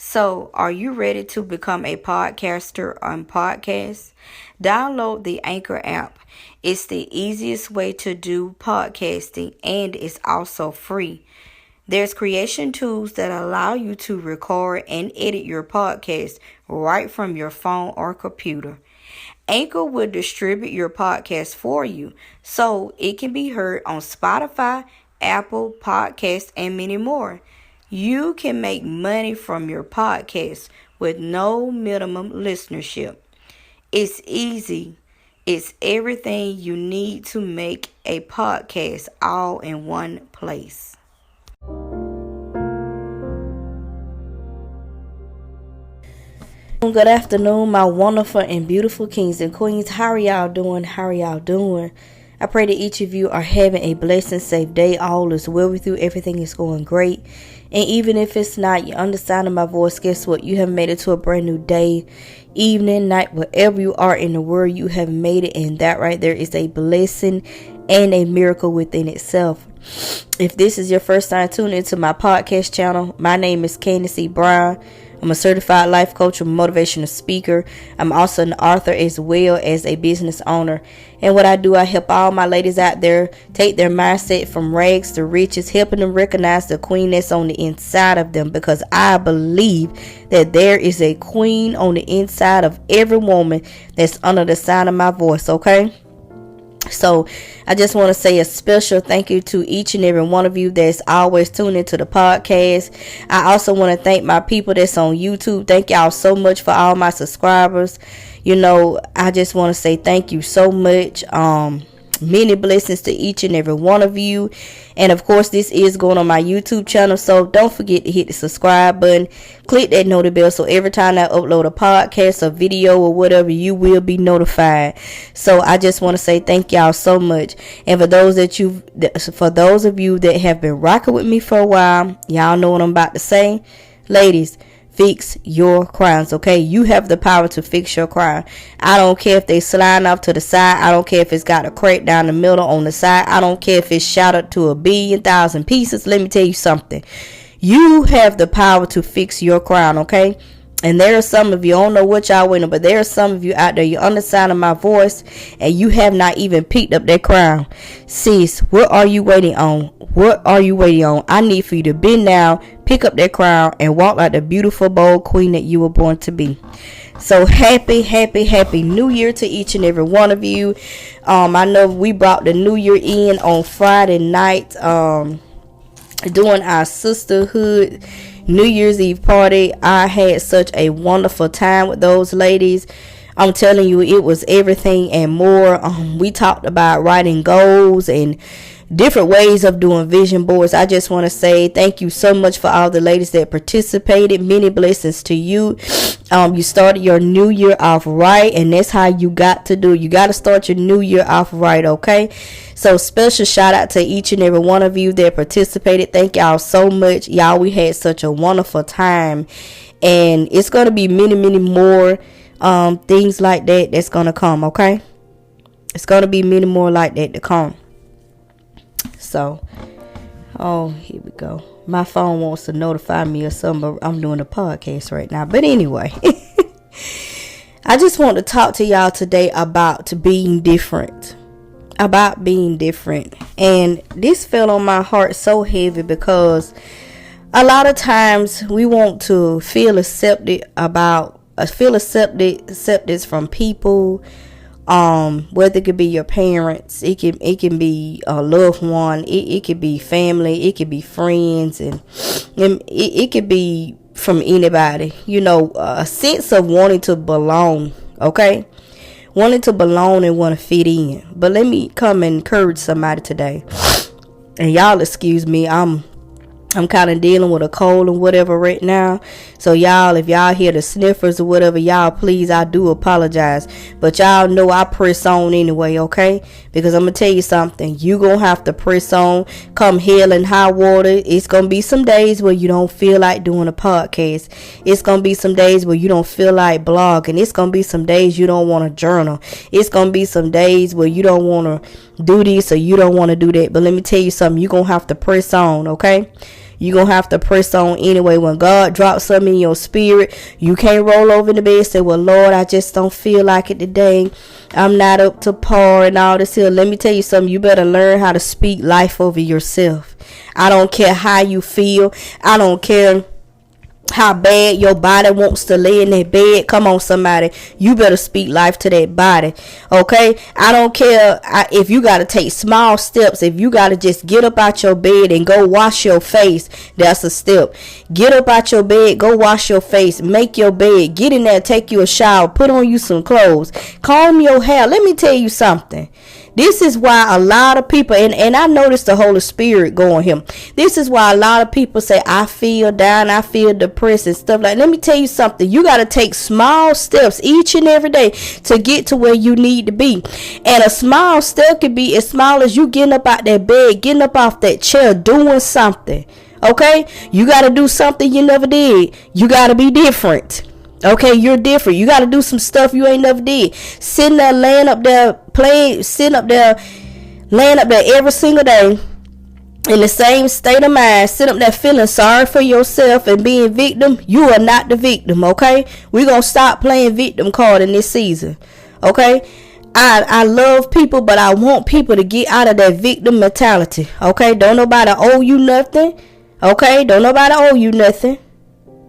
So, are you ready to become a podcaster on podcast? Download the Anchor app. It's the easiest way to do podcasting and it's also free. There's creation tools that allow you to record and edit your podcast right from your phone or computer. Anchor will distribute your podcast for you so it can be heard on Spotify, Apple Podcasts, and many more. You can make money from your podcast with no minimum listenership. It's easy. It's everything you need to make a podcast all in one place. Good afternoon, my wonderful and beautiful kings and queens. How are y'all doing? I pray that each of you are having a blessed and safe day. All is well with you. Everything is going great. And even if it's not, you understand my voice. Guess what? You have made it to a brand new day, evening, night, wherever you are in the world, you have made it. And that right there is a blessing and a miracle within itself. If this is your first time tuning into my podcast channel, my name is Candace E. Brown. I'm a certified life coach and motivational speaker. I'm also an author as well as a business owner. And what I do, I help all my ladies out there take their mindset from rags to riches, helping them recognize the queen that's on the inside of them, because I believe that there is a queen on the inside of every woman that's under the sound of my voice, okay? So I just want to say a special thank you to each and every one of you that's always tuning into the podcast. I also want to thank my people that's on YouTube. Thank y'all so much for all my subscribers. I just want to say thank you so much. Many blessings to each and every one of you. And of course, this is going on my YouTube channel, so don't forget to hit the subscribe button, click that notification bell, so every time I upload a podcast or video or whatever, you will be notified. So I just want to say thank y'all so much. And for those of you that have been rocking with me for a while, y'all know what I'm about to say. Ladies, fix your crimes, okay? You have the power to fix your crime. I don't care if they slide off to the side. I don't care if it's got a crack down the middle on the side. I don't care if it's shattered to 1,000,000,000 pieces. Let me tell you something. You have the power to fix your crime, okay? And there are some of you, I don't know what y'all waiting, but there are some of you out there, you're on the sound of my voice, and you have not even picked up that crown. Sis, what are you waiting on? What are you waiting on? I need for you to bend down, pick up that crown, and walk like the beautiful, bold queen that you were born to be. So happy New Year to each and every one of you. I know we brought the New Year in on Friday night, doing our sisterhood New Year's Eve party. I had such a wonderful time with those ladies. I'm telling you, it was everything and more. We talked about writing goals and different ways of doing vision boards. I just want to say thank you so much for all the ladies that participated. Many blessings to you. You started your new year off right, and that's how you got to do. You got to start your new year off right, okay? So special shout out to each and every one of you that participated. Thank y'all so much. Y'all, we had such a wonderful time, and it's going to be many more things like that that's going to come, okay? It's going to be many more like that to come. So, here we go. My phone wants to notify me of something, but I'm doing a podcast right now. But anyway, I just want to talk to y'all today about being different. And this fell on my heart so heavy because a lot of times we want to feel accepted from people. Whether it could be your parents, it can be a loved one, it could be family, it could be friends, and it could be from anybody. A sense of wanting to belong, okay? Wanting to belong and want to fit in. But let me come and encourage somebody today. And y'all excuse me, I'm kind of dealing with a cold and whatever right now. So y'all, if y'all hear the sniffers or whatever, y'all please, I do apologize. But y'all know I press on anyway, okay? Because I'm going to tell you something. You going to have to press on. Come hell and high water. It's going to be some days where you don't feel like doing a podcast. It's going to be some days where you don't feel like blogging. It's going to be some days you don't want to journal. It's going to be some days where you don't want to do this or you don't want to do that. But let me tell you something. You're going to have to press on, okay? You're going to have to press on anyway. When God drops something in your spirit, you can't roll over in the bed and say, well, Lord, I just don't feel like it today. I'm not up to par and all this here. Let me tell you something. You better learn how to speak life over yourself. I don't care how you feel. I don't care how bad your body wants to lay in that bed. Come on, somebody. You better speak life to that body. Okay? I don't care if you got to take small steps. If you got to just get up out your bed and go wash your face, that's a step. Get up out your bed, go wash your face, make your bed, get in there, take you a shower, put on you some clothes, comb your hair. Let me tell you something. This is why a lot of people, and I noticed the Holy Spirit going here. This is why a lot of people say, I feel down, I feel depressed and stuff like that. Let me tell you something. You got to take small steps each and every day to get to where you need to be. And a small step can be as small as you getting up out that bed, getting up off that chair, doing something. Okay? You got to do something you never did. You got to be different. Okay, you're different. You got to do some stuff you ain't never did. Sitting there, laying up there, playing, sitting up there, laying up there every single day in the same state of mind, sitting up there feeling sorry for yourself and being victim. You are not the victim, okay? We're going to stop playing victim card in this season, okay? I love people, but I want people to get out of that victim mentality, okay? Don't nobody owe you nothing, okay? Don't nobody owe you nothing.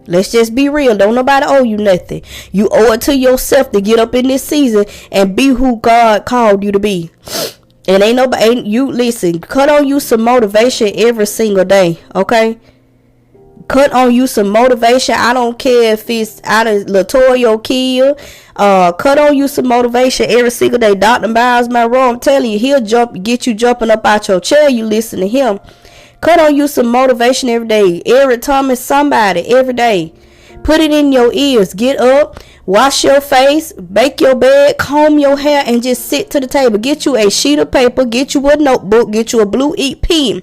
Let's just be real. Don't nobody owe you nothing. You owe it to yourself to get up in this season and be who God called you to be. And listen, cut on you some motivation every single day. Okay? Cut on you some motivation. I don't care if it's out of Latoya Kill. Cut on you some motivation every single day. Dr. Miles Monroe, I'm telling you, he'll get you jumping up out your chair. You listen to him. Cut on you some motivation every day. Eric Thomas, somebody, every day. Put it in your ears. Get up, wash your face, bake your bed, comb your hair, and just sit to the table. Get you a sheet of paper, get you a notebook, get you a blue ink pen,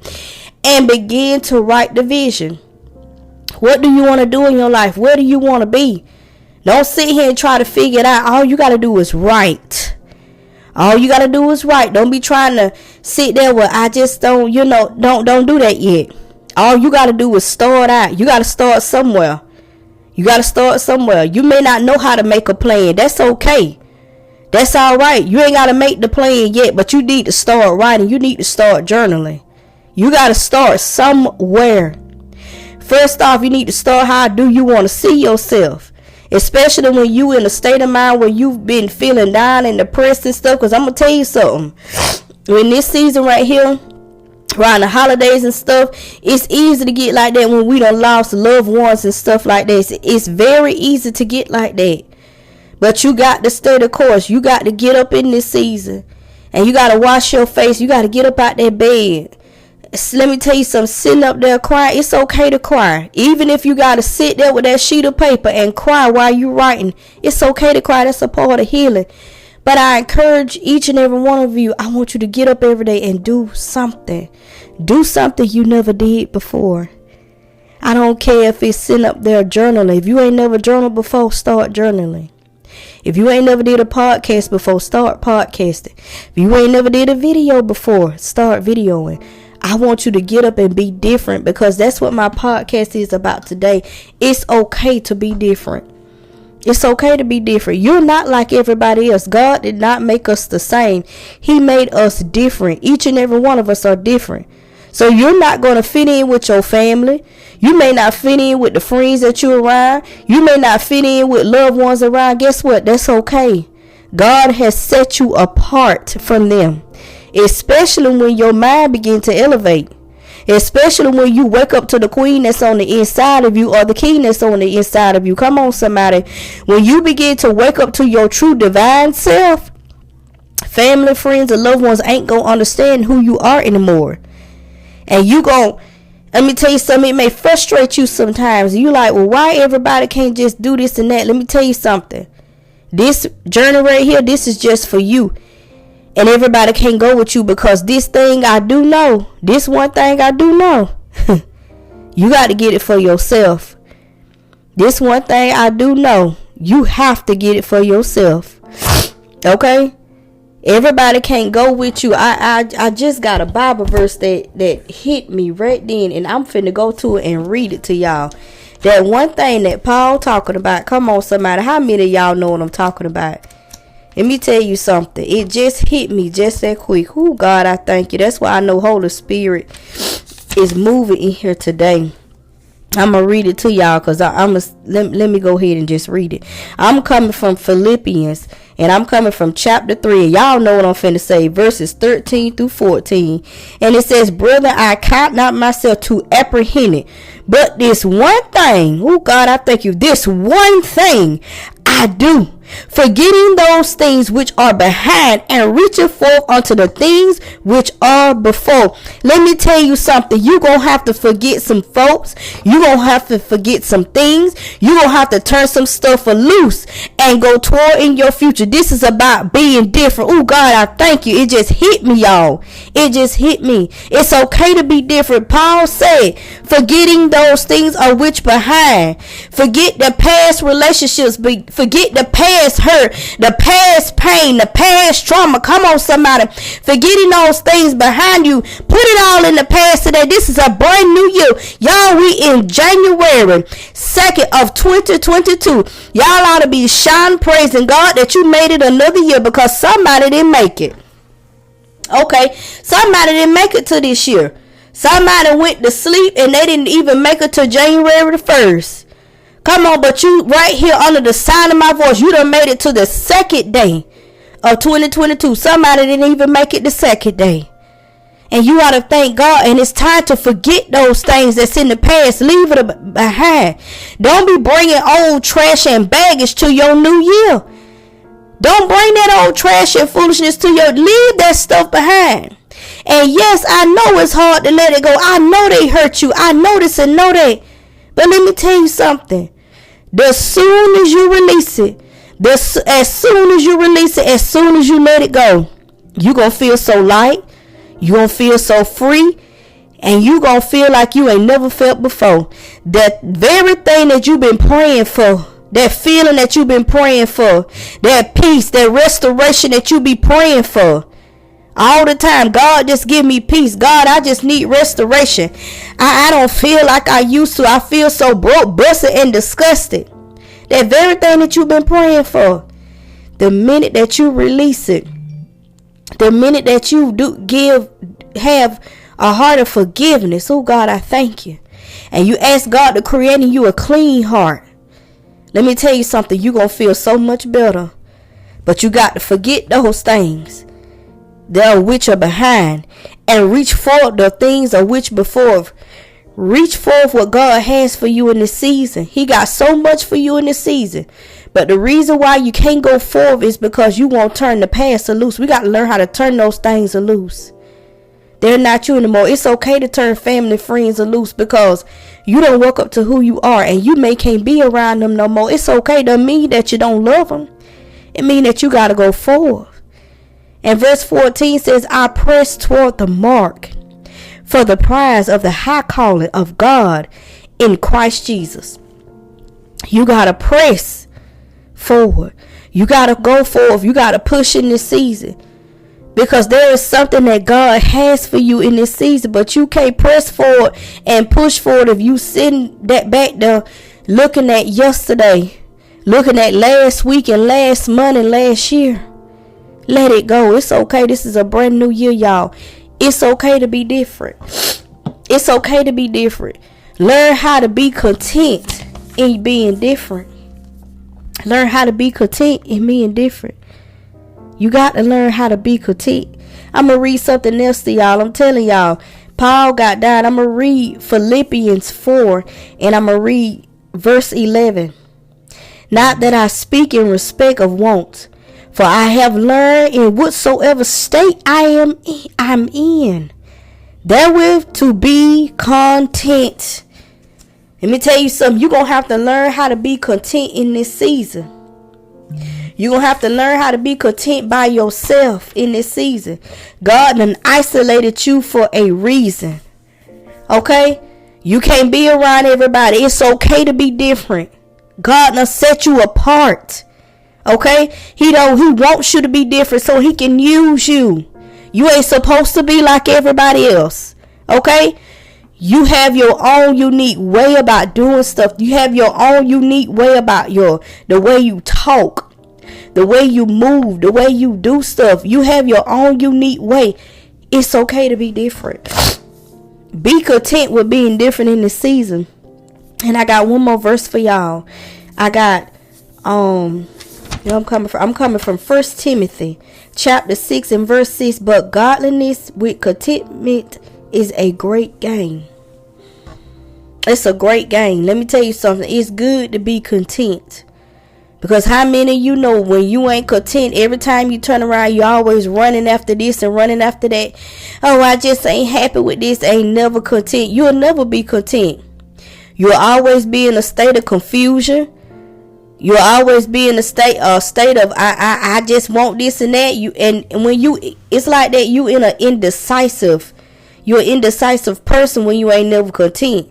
and begin to write the vision. What do you want to do in your life? Where do you want to be? Don't sit here and try to figure it out. All you got to do is write. All you got to do is write. Don't be trying to sit there where I just don't do that yet. All you got to do is start out. You got to start somewhere. You got to start somewhere. You may not know how to make a plan. That's okay. That's all right. You ain't got to make the plan yet, but you need to start writing. You need to start journaling. You got to start somewhere. First off, you need to start, how do you want to see yourself? Especially when you in a state of mind where you've been feeling down and depressed and stuff. Because I'm going to tell you something. When this season right here, around the holidays and stuff, it's easy to get like that when we done lost loved ones and stuff like this. It's very easy to get like that. But you got to stay the course. You got to get up in this season. And you got to wash your face. You got to get up out that bed. Let me tell you something, sitting up there crying, it's okay to cry. Even if you got to sit there with that sheet of paper and cry while you're writing, it's okay to cry. That's a part of healing. But I encourage each and every one of you, I want you to get up every day and do something. Do something you never did before. I don't care if it's sitting up there journaling. If you ain't never journaled before, start journaling. If you ain't never did a podcast before, start podcasting. If you ain't never did a video before, start videoing. I want you to get up and be different, because that's what my podcast is about today. It's okay to be different. It's okay to be different. You're not like everybody else. God did not make us the same. He made us different. Each and every one of us are different. So you're not going to fit in with your family. You may not fit in with the friends that you're around. You may not fit in with loved ones around. Guess what? That's okay. God has set you apart from them. Especially when your mind begins to elevate. Especially when you wake up to the queen that's on the inside of you, or the king that's on the inside of you. Come on, somebody. When you begin to wake up to your true divine self, family, friends, and loved ones ain't going to understand who you are anymore. And let me tell you something, it may frustrate you sometimes. You like, well, why everybody can't just do this and that? Let me tell you something. This journey right here, this is just for you. And everybody can't go with you, because this thing I do know, this one thing I do know, you got to get it for yourself. This one thing I do know, you have to get it for yourself. Okay? Everybody can't go with you. I just got a Bible verse that hit me right then, and I'm finna go to it and read it to y'all. That one thing that Paul talking about. Come on, somebody. How many of y'all know what I'm talking about? Let me tell you something. It just hit me just that quick. Oh, God, I thank you. That's why I know Holy Spirit is moving in here today. I'm going to read it to y'all because let me go ahead and just read it. I'm coming from Philippians, and I'm coming from chapter 3. And y'all know what I'm finna say, verses 13 through 14. And it says, "Brother, I count not myself to apprehend it, but this one thing," oh God, I thank you, "this one thing I do, forgetting those things which are behind and reaching forth unto the things which are before." Let me tell you something. You're going to have to forget some folks. You're going to have to forget some things. You're going to have to turn some stuff loose and go toward in your future. This is about being different. Oh, God, I thank you. It just hit me, y'all. It just hit me. It's okay to be different. Paul said, forgetting those things are which behind. Forget the past relationships. Forget the past hurt, the past pain, the past trauma. Come on, somebody. Forgetting those things behind you. Put it all in the past today. This is a brand new year. Y'all, we in January 2nd of 2022. Y'all ought to be shouting, praising God that you made it another year, because somebody didn't make it. Okay, somebody didn't make it to this year. Somebody went to sleep and they didn't even make it to January the 1st. Come on, but you right here under the sound of my voice, you done made it to the second day of 2022. Somebody didn't even make it the second day. And you ought to thank God. And it's time to forget those things that's in the past. Leave it behind. Don't be bringing old trash and baggage to your new year. Don't bring that old trash and foolishness to your. Leave that stuff behind. And yes, I know it's hard to let it go. I know they hurt you. I know this and know that. But let me tell you something. As soon as you release it, as soon as you let it go, you're going to feel so light. You're going to feel so free. And you're going to feel like you ain't never felt before. That very thing that you've been praying for, that feeling that you've been praying for, that peace, that restoration that you be praying for. All the time, God, just give me peace. God, I just need restoration. I don't feel like I used to. I feel so broke, busted, and disgusted. That very thing that you've been praying for, the minute that you release it, the minute that you have a heart of forgiveness, oh God, I thank you. And you ask God to create in you a clean heart. Let me tell you something. You're going to feel so much better. But you got to forget those things that are which are behind, and reach forward the things of which before. Reach forth what God has for you in this season. He got so much for you in this season. But the reason why you can't go forward is because you won't turn the past loose. We got to learn how to turn those things loose. They're not you anymore. It's okay to turn family, friends loose, because you don't work up to who you are, and you can't be around them no more. It's okay. Doesn't mean that you don't love them. It means that you got to go forward. And verse 14 says, "I press toward the mark for the prize of the high calling of God in Christ Jesus." You got to press forward. You got to go forward. You got to push in this season, because there is something that God has for you in this season. But you can't press forward and push forward if you sitting that back there looking at yesterday, looking at last week and last month and last year. Let it go. It's okay. This is a brand new year, y'all. It's okay to be different. It's okay to be different. Learn how to be content in being different. Learn how to be content in being different. You got to learn how to be content. I'm going to read something else to y'all. I'm telling y'all, Paul got down. I'm going to read Philippians 4, and I'm going to read verse 11. "Not that I speak in respect of wants, for I have learned in whatsoever state I'm in, therewith to be content." Let me tell you something. You're going to have to learn how to be content in this season. You're going to have to learn how to be content by yourself in this season. God done isolated you for a reason. Okay? You can't be around everybody. It's okay to be different. God done set you apart. Okay? He wants you to be different so he can use you. You ain't supposed to be like everybody else. Okay? You have your own unique way about doing stuff. You have your own unique way about the way you talk, the way you move, the way you do stuff. You have your own unique way. It's okay to be different. Be content with being different in this season. And I got one more verse for y'all. I got I'm coming from 1 Timothy chapter 6 and verse 6. But godliness with contentment is a great gain. It's a great gain. Let me tell you something. It's good to be content. Because how many of you know when you ain't content, every time you turn around, you're always running after this and running after that. Oh, I just ain't happy with this. Ain't never content. You'll never be content. You'll always be in a state of confusion. You'll always be in a state of I just want this and that. It's like that. You're an indecisive person when you ain't never content.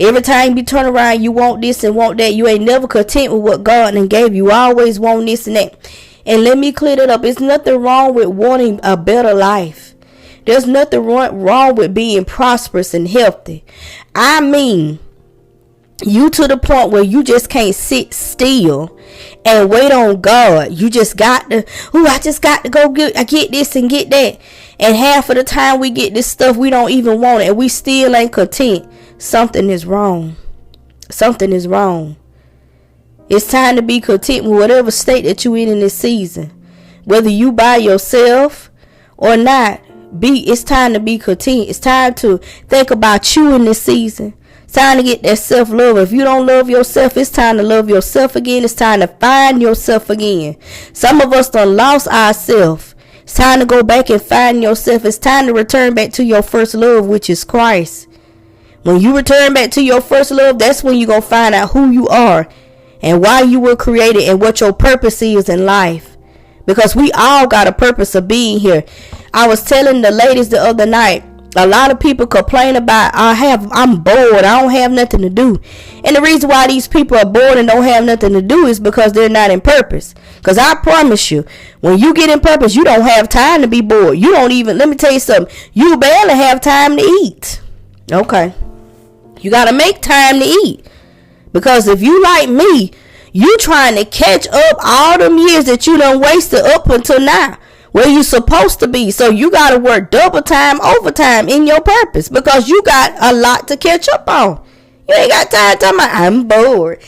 Every time you turn around, you want this and want that. You ain't never content with what God done gave you. You always want this and that. And let me clear that up. There's nothing wrong with wanting a better life. There's nothing wrong with being prosperous and healthy. I mean, you to the point where you just can't sit still and wait on God. You just got to, I just got to go get this and get that. And half of the time we get this stuff, we don't even want it. And we still ain't content. Something is wrong. Something is wrong. It's time to be content with whatever state that you in this season. Whether you by yourself or not, it's time to be content. It's time to think about you in this season. It's time to get that self-love. If you don't love yourself, it's time to love yourself again. It's time to find yourself again. Some of us done lost ourselves. It's time to go back and find yourself. It's time to return back to your first love, which is Christ. When you return back to your first love, that's when you're going to find out who you are and why you were created and what your purpose is in life. Because we all got a purpose of being here. I was telling the ladies the other night, a lot of people complain about, I'm bored, I don't have nothing to do. And the reason why these people are bored and don't have nothing to do is because they're not in purpose. Because I promise you, when you get in purpose, you don't have time to be bored. You don't even, let me tell you something, you barely have time to eat. Okay. You got to make time to eat. Because if you like me, you trying to catch up all them years that you done wasted up until now. Where you supposed to be. So you got to work double time, overtime in your purpose. Because you got a lot to catch up on. You ain't got time to talk about, I'm bored.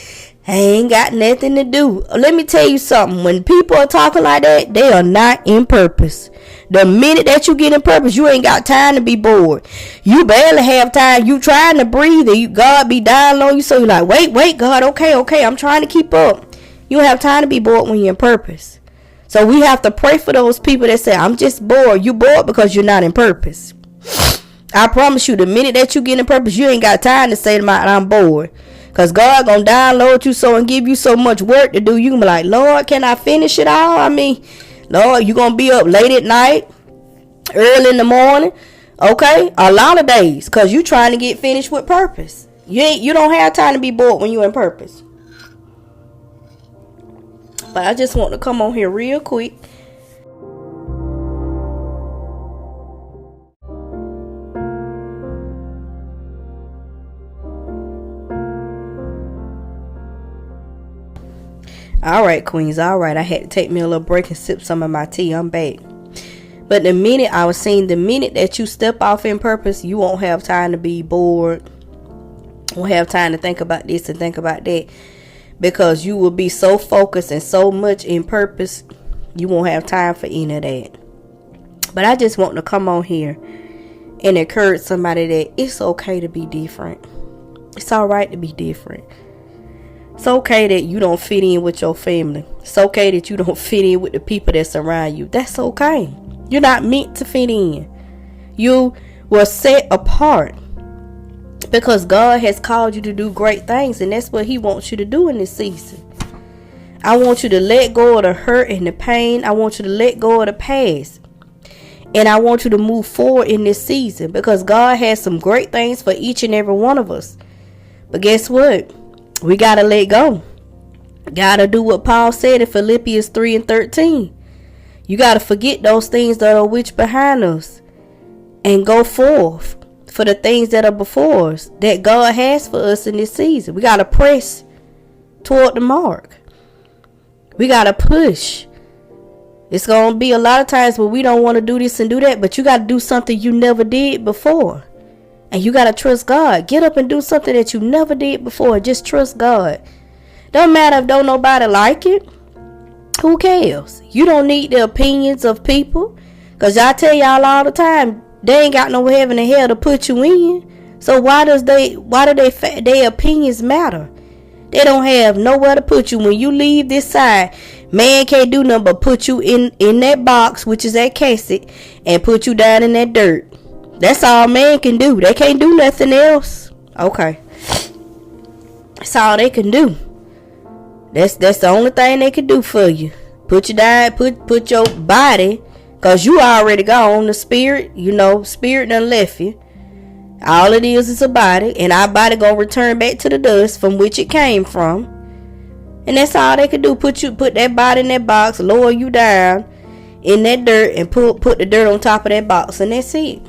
I ain't got nothing to do. Let me tell you something. When people are talking like that, they are not in purpose. The minute that you get in purpose, you ain't got time to be bored. You barely have time. You trying to breathe and God be dying on you. So you're like, wait, God, okay. I'm trying to keep up. You don't have time to be bored when you're in purpose. So we have to pray for those people that say, I'm just bored. You bored because you're not in purpose. I promise you, the minute that you get in purpose, you ain't got time to say to my, I'm bored. Because God going to download you so and give you so much work to do. You can be like, Lord, can I finish it all? I mean, Lord, you going to be up late at night, early in the morning. Okay? A lot of days. Because you trying to get finished with purpose. You don't have time to be bored when you're in purpose. But I just want to come on here real quick. All right, queens. All right. I had to take me a little break and sip some of my tea. I'm back. But the minute that you step off in purpose, you won't have time to be bored. Won't have time to think about this and think about that. Because you will be so focused and so much in purpose, you won't have time for any of that. But I just want to come on here and encourage somebody that it's okay to be different. It's all right to be different. It's okay that you don't fit in with your family. It's okay that you don't fit in with the people that surround you. That's okay. You're not meant to fit in. You were set apart. Because God has called you to do great things. And that's what he wants you to do in this season. I want you to let go of the hurt and the pain. I want you to let go of the past. And I want you to move forward in this season. Because God has some great things for each and every one of us. But guess what? We got to let go. Gotta do what Paul said in Philippians 3:13. You gotta forget those things that are which behind us and go forth for the things that are before us, that God has for us in this season. We gotta press toward the mark. We gotta push. It's gonna be a lot of times where we don't want to do this and do that, but you gotta do something you never did before. And you gotta trust God. Get up and do something that you never did before. Just trust God. Don't matter if don't nobody like it. Who cares? You don't need the opinions of people. Because I tell y'all all the time, they ain't got no heaven and hell to put you in. So why do their opinions matter? They don't have nowhere to put you. When you leave this side, man can't do nothing but put you in that box, which is that casket, and put you down in that dirt. That's all man can do. They can't do nothing else. Okay. That's all they can do. That's the only thing they can do for you. Put you down, put your body, cause you already gone. The spirit, spirit done left you. All it is a body, and our body gonna return back to the dust from which it came from. And that's all they can do. Put that body in that box, lower you down in that dirt, and put the dirt on top of that box, and that's it.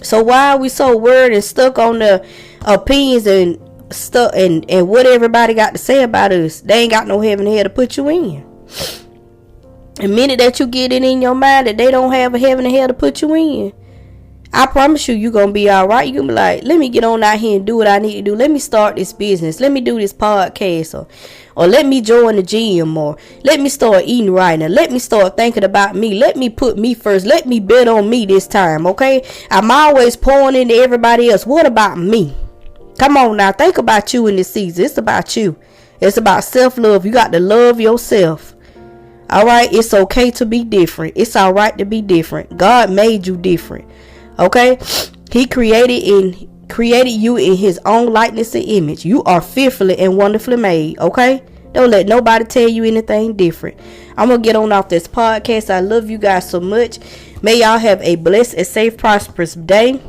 So why are we so worried and stuck on the opinions and stuff and what everybody got to say about us? They ain't got no heaven and hell to put you in. The minute that you get it in your mind that they don't have a heaven and hell to put you in, I promise you, you're going to be all right. You're going to be like, let me get on out here and do what I need to do. Let me start this business. Let me do this podcast, or let me join the gym, or let me start eating right, and let me start thinking about me. Let me put me first. Let me bet on me this time, okay? I'm always pouring into everybody else. What about me? Come on now, think about you in this season. It's about you. It's about self-love. You got to love yourself. All right? It's okay to be different. It's all right to be different. God made you different. Okay? He created you in his own likeness and image. You are fearfully and wonderfully made. Okay? Don't let nobody tell you anything different. I'm going to get on off this podcast. I love you guys so much. May y'all have a blessed and safe, prosperous day.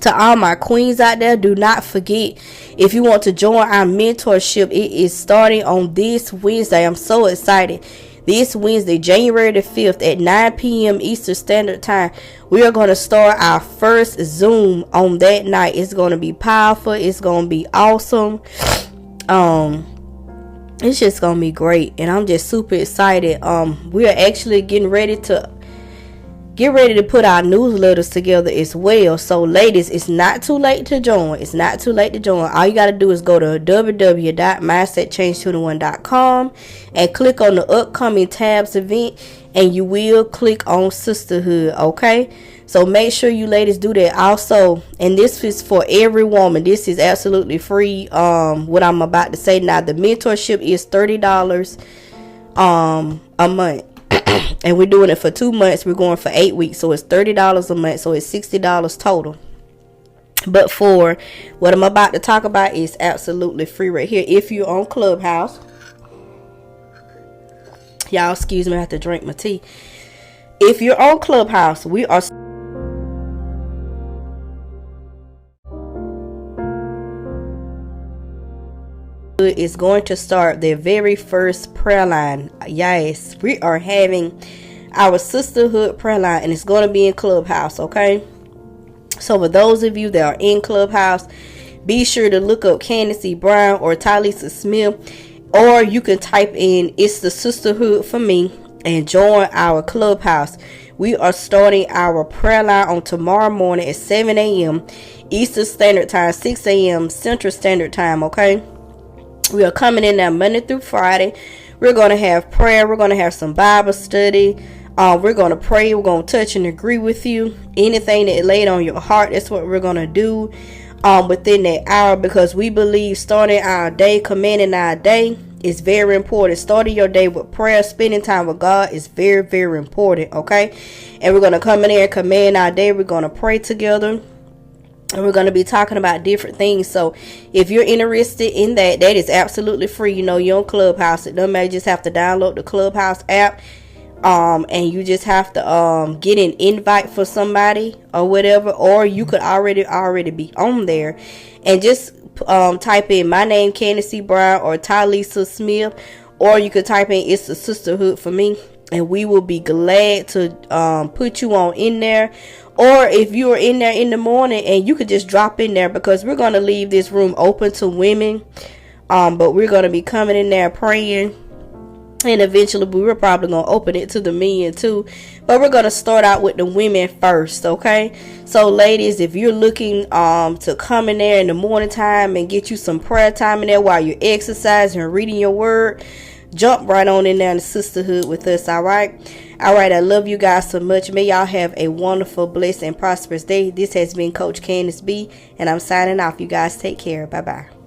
To all my queens out there, do not forget, if you want to join our mentorship, it is starting on this Wednesday. I'm so excited. This Wednesday, January the 5th at 9 p.m. Eastern Standard Time, we are going to start our first Zoom on that night. It's going to be powerful. It's going to be awesome. It's just going to be great. And I'm just super excited. We are actually getting ready to put our newsletters together as well. So ladies, it's not too late to join. It's not too late to join. All you got to do is go to www.mindsetchange21.com and click on the upcoming tabs event, and you will click on sisterhood. Okay, so make sure you ladies do that also. And this is for every woman. This is absolutely free. What I'm about to say now, the mentorship is $30 a month. And we're doing it for 2 months. We're going for 8 weeks. So it's $30 a month. So it's $60 total. But for what I'm about to talk about is absolutely free right here. If you're on Clubhouse. Y'all excuse me, I have to drink my tea. If you're on Clubhouse, we are... is going to start their very first prayer line. Yes, we are having our sisterhood prayer line, and it's going to be in Clubhouse. Okay, so for those of you that are in Clubhouse, be sure to look up Candace E. Brown or Talisa Smith, or you can type in "It's the Sisterhood for Me" and join our Clubhouse. We are starting our prayer line on tomorrow morning at 7 a.m. Eastern Standard Time, 6 a.m. Central Standard Time. Okay, we are coming in there Monday through Friday. We're going to have prayer. We're going to have some Bible study. We're going to pray. We're going to touch and agree with you. Anything that laid on your heart, that's what we're going to do within that hour, because we believe starting our day, commanding our day, is very important. Starting your day with prayer, spending time with God is very, very important. Okay, and we're going to come in there and command our day. We're going to pray together. And we're going to be talking about different things. So if you're interested in that, that is absolutely free. You know, you're on Clubhouse. It doesn't matter. You just have to download the Clubhouse app. And you just have to get an invite for somebody or whatever. Or you could already be on there. And just type in my name, Candace C. Brown, or Tylisa Smith, or you could type in It's a Sisterhood for me, and we will be glad to put you on in there. Or if you are in there in the morning, and you could just drop in there, because we're going to leave this room open to women, but we're going to be coming in there praying. And eventually we're probably going to open it to the men too. But we're going to start out with the women first, okay? So ladies, if you're looking to come in there in the morning time and get you some prayer time in there while you're exercising and reading your word, jump right on in there in the sisterhood with us, all right? All right, I love you guys so much. May y'all have a wonderful, blessed, and prosperous day. This has been Coach Candace B, and I'm signing off. You guys take care. Bye-bye.